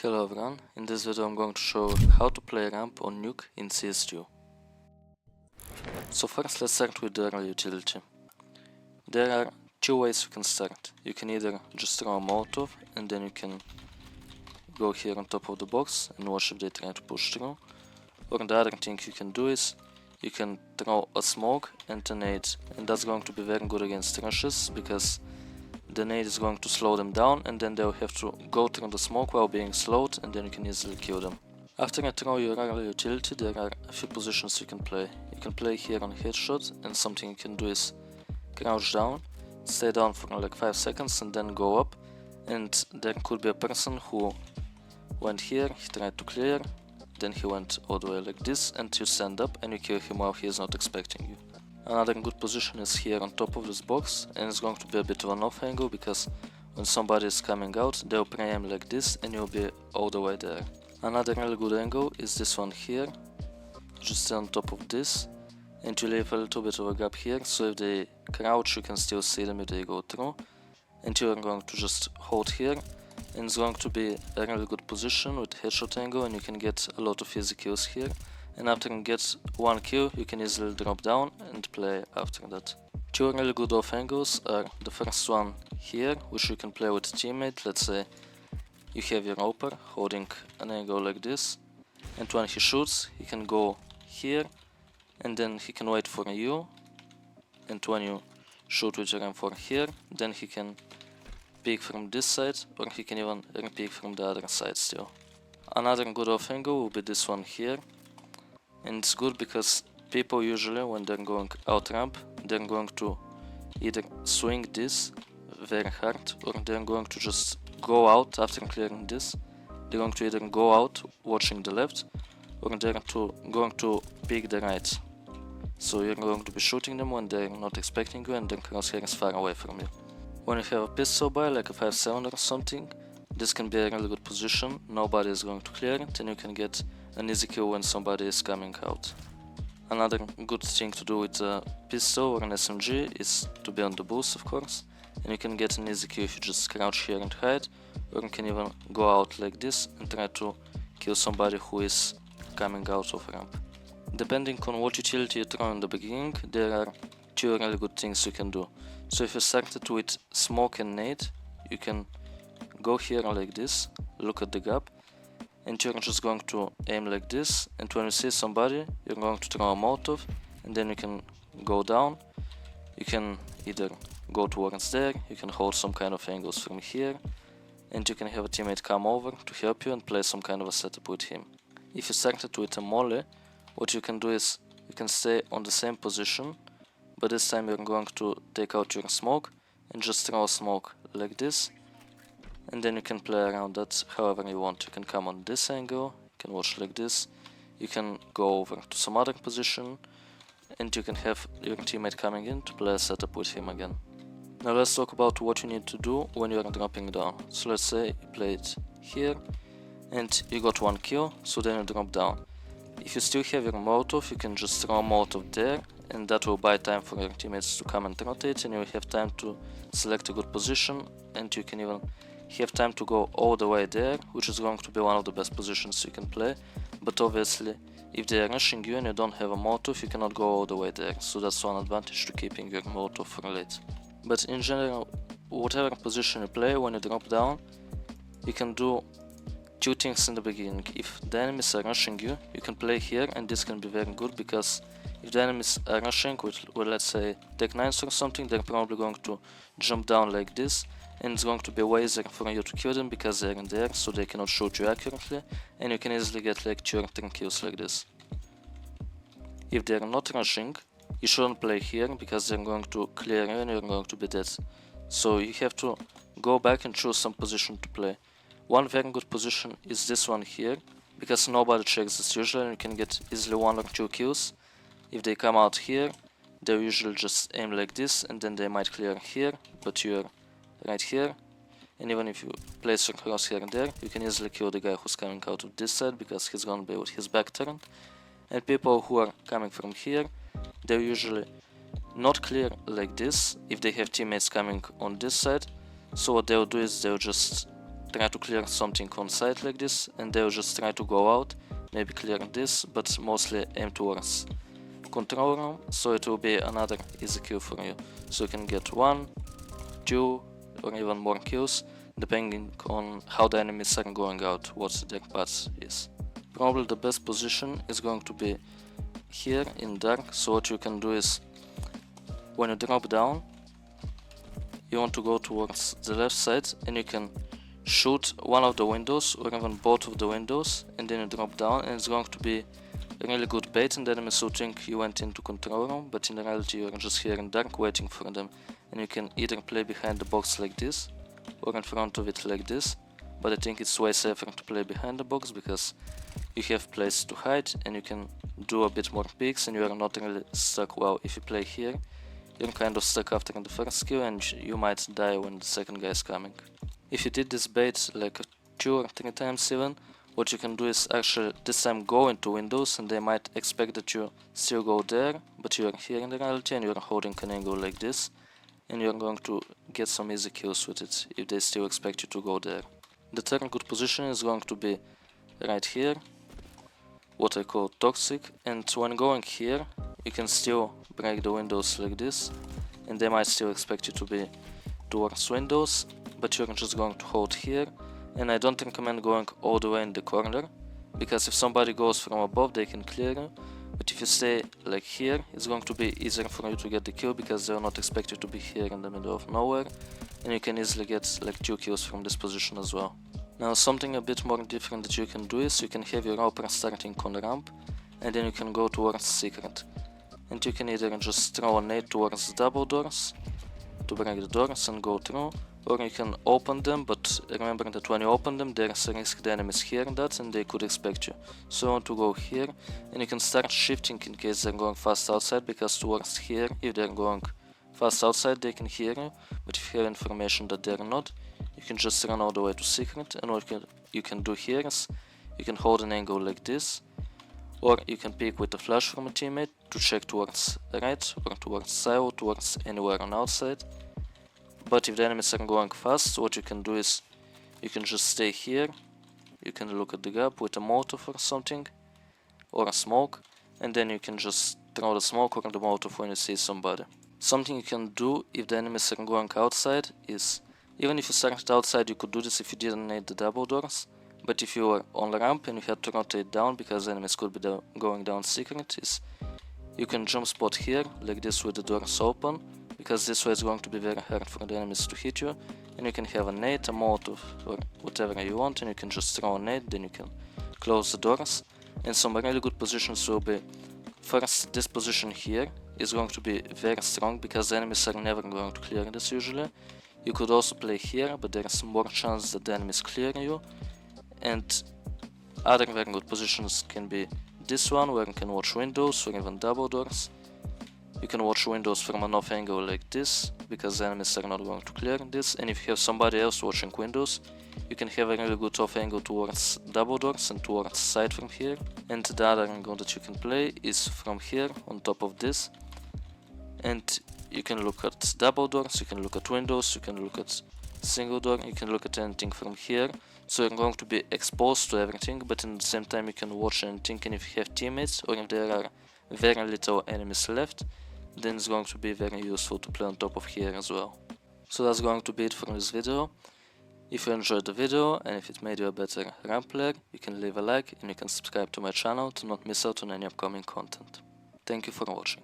Hello everyone, in this video I'm going to show how to play ramp on Nuke in CS2. So first let's start with the early utility. There are two ways you can start. You can either just throw a Molotov and then you can go here on top of the box and watch if they try to push through. Or the other thing you can do is you can throw a smoke and a nade, and that's going to be very good against rushes because the nade is going to slow them down and then they'll have to go through the smoke while being slowed, and then you can easily kill them. After you throw your early utility, there are a few positions you can play. You can play here on headshot, and something you can do is crouch down, stay down for like 5 seconds and then go up, and there could be a person who went here, he tried to clear, then he went all the way like this, and you stand up and you kill him while he is not expecting you. Another good position is here on top of this box, and it's going to be a bit of an off angle because when somebody is coming out they'll pre-aim like this and you'll be all the way there. Another really good angle is this one here. Just stay on top of this and you leave a little bit of a gap here, so if they crouch you can still see them if they go through, and you are going to just hold here, and it's going to be a really good position with headshot angle and you can get a lot of easy kills here. And after you get one kill, you can easily drop down and play after that. Two really good off angles are the first one here, which you can play with a teammate. Let's say you have your oper holding an angle like this, and when he shoots, he can go here, and then he can wait for you, and when you shoot with your M4 here, then he can peek from this side, or he can even peek from the other side still. Another good off angle will be this one here. And it's good because people usually, when they're going out ramp, they're going to either swing this very hard, or they're going to just go out after clearing this. They're going to either go out watching the left, or they're going to pick the right. So you're going to be shooting them when they're not expecting you and the crosshair is far away from you. When you have a pistol buy, like a 5.7 or something, this can be a really good position. Nobody is going to clear it and you can get an easy kill when somebody is coming out. Another good thing to do with a pistol or an SMG is to be on the boost, of course, and you can get an easy kill if you just crouch here and hide, or you can even go out like this and try to kill somebody who is coming out of ramp. Depending on what utility you throw in the beginning, there are two really good things you can do. So if you started with smoke and nade, you can go here like this, look at the gap, and you're just going to aim like this, and when you see somebody you're going to throw a Molotov, and then you can go down. You can either go towards there, you can hold some kind of angles from here, and you can have a teammate come over to help you and play some kind of a setup with him. If you started with a molly, what you can do is you can stay on the same position, but this time you're going to take out your smoke and just throw a smoke like this, and then you can play around that however you want. You can come on this angle, you can watch like this, you can go over to some other position, and you can have your teammate coming in to play a setup with him again. Now let's talk about what you need to do when you are dropping down. So let's say you played here and you got one kill, so then you drop down. If you still have your Molotov, you can just throw a Molotov there, and that will buy time for your teammates to come and rotate, and you will have time to select a good position, and you can even have time to go all the way there, which is going to be one of the best positions you can play. But obviously, if they are rushing you and you don't have a Molotov, you cannot go all the way there, so that's one advantage to keeping your Molotov for late. But in general, whatever position you play, when you drop down, you can do two things in the beginning. If the enemies are rushing you, you can play here, and this can be very good because if the enemies are rushing with let's say Tech 9s or something, they're probably going to jump down like this, and it's going to be way easier for you to kill them because they're in the air, so they cannot shoot you accurately, and you can easily get like 2 or 3 kills like this. If they're not rushing, you shouldn't play here because they're going to clear you and you're going to be dead. So you have to go back and choose some position to play. One very good position is this one here, because nobody checks this usually and you can get easily 1 or 2 kills. If they come out here, they usually just aim like this and then they might clear here, but you're right here. And even if you place your crosshair there, you can easily kill the guy who's coming out of this side because he's gonna be with his back turned. And people who are coming from here, they're usually not clear like this if they have teammates coming on this side. So what they'll do is they'll just try to clear something on site like this, and they will just try to go out, maybe clear this, but mostly aim towards control room, so it will be another easy kill for you. So you can get 1, 2 or even more kills, depending on how the enemies are going out, what their path is. Probably the best position is going to be here in dark, so what you can do is, when you drop down, you want to go towards the left side and you can shoot one of the windows or even both of the windows, and then you drop down, and it's going to be a really good bait, and the enemies will think you went into control room, but in reality you're just here in dark waiting for them, and you can either play behind the box like this or in front of it like this, but I think it's way safer to play behind the box because you have place to hide and you can do a bit more peeks and you are not really stuck. Well, if you play here, you're kind of stuck after the first kill and you might die when the second guy is coming. If you did this bait like 2 or 3 times even, what you can do is actually this time go into windows, and they might expect that you still go there, but you are here in the reality and you are holding an angle like this, and you are going to get some easy kills with it if they still expect you to go there. The third good position is going to be right here, what I call toxic, and when going here you can still break the windows like this, and they might still expect you to be towards windows, but you're just going to hold here. And I don't recommend going all the way in the corner, because if somebody goes from above they can clear you, but if you stay like here, it's going to be easier for you to get the kill because they will not expect you to be here in the middle of nowhere, and you can easily get like 2 kills from this position as well. Now something a bit more different that you can do is you can have your opera starting on ramp, and then you can go towards secret, and you can either just throw a nade towards double doors to break the doors and go through, or you can open them, but remember that when you open them there's a risk the enemies hear that and they could expect you. So you want to go here, and you can start shifting in case they're going fast outside, because towards here, if they're going fast outside they can hear you, but if you have information that they're not, you can just run all the way to secret. And what you can do here is you can hold an angle like this, or you can pick with a flash from a teammate to check towards right or towards side or towards anywhere on outside. But if the enemies are going fast, what you can do is you can just stay here, you can look at the gap with a Molotov or something, or a smoke, and then you can just throw the smoke or the Molotov when you see somebody. Something you can do if the enemies are going outside is, even if you started outside you could do this if you didn't need the double doors, but if you were on the ramp and you had to rotate down because the enemies could be going down secret, is you can jump spot here like this with the doors open, because this way it's going to be very hard for the enemies to hit you, and you can have a nade, a Molotov or whatever you want, and you can just throw a nade, then you can close the doors. And some really good positions will be, first, this position here is going to be very strong because the enemies are never going to clear this usually. You could also play here, but there is more chance that the enemies clear you. And other very good positions can be this one, where you can watch windows or even double doors. You can watch windows from an off angle like this, because the enemies are not going to clear this, and if you have somebody else watching windows, you can have a really good off angle towards double doors and towards side from here. And the other angle that you can play is from here on top of this, and you can look at double doors, you can look at windows, you can look at single door, you can look at anything from here. So you're going to be exposed to everything, but at the same time you can watch anything, and if you have teammates or if there are very little enemies left, then it's going to be very useful to play on top of here as well. So that's going to be it for this video. If you enjoyed the video and if it made you a better ramp player, you can leave a like and you can subscribe to my channel to not miss out on any upcoming content. Thank you for watching.